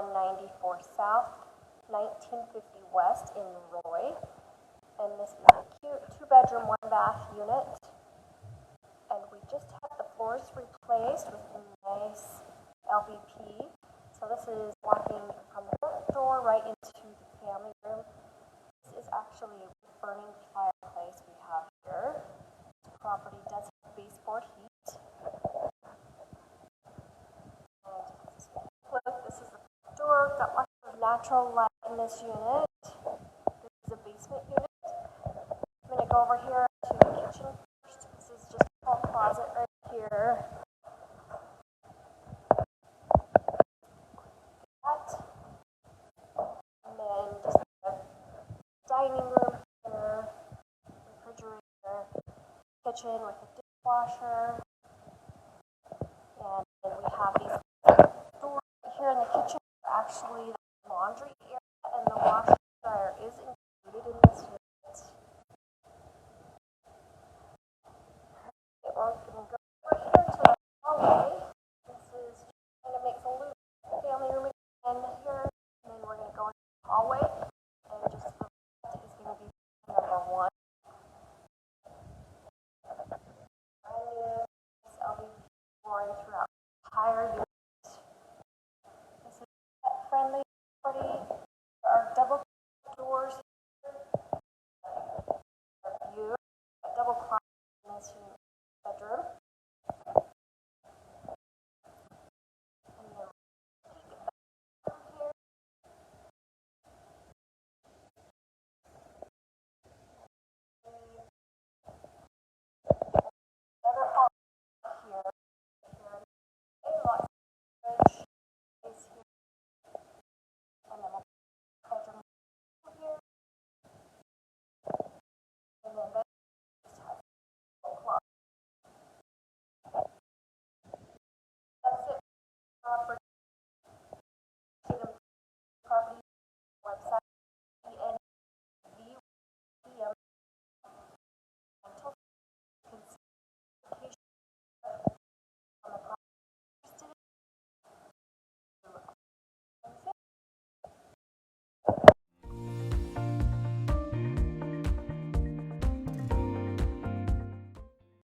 2194 South, 1950 West in Roy. And this is a cute 2-bedroom, 1-bath unit. And we just had the floors replaced with a nice LVP. So this is walking from the front door right into the family room. This is actually a burning fireplace we have here. This property does have baseboard heat. And this is the front door. Got lots of natural light in this unit. This is a basement unit. I'm going to go over here to the kitchen first. This is just a small closet right here. And then just the dining room here, refrigerator, kitchen with a dishwasher. And then we have these doors here in the kitchen. Actually, the laundry area and the washer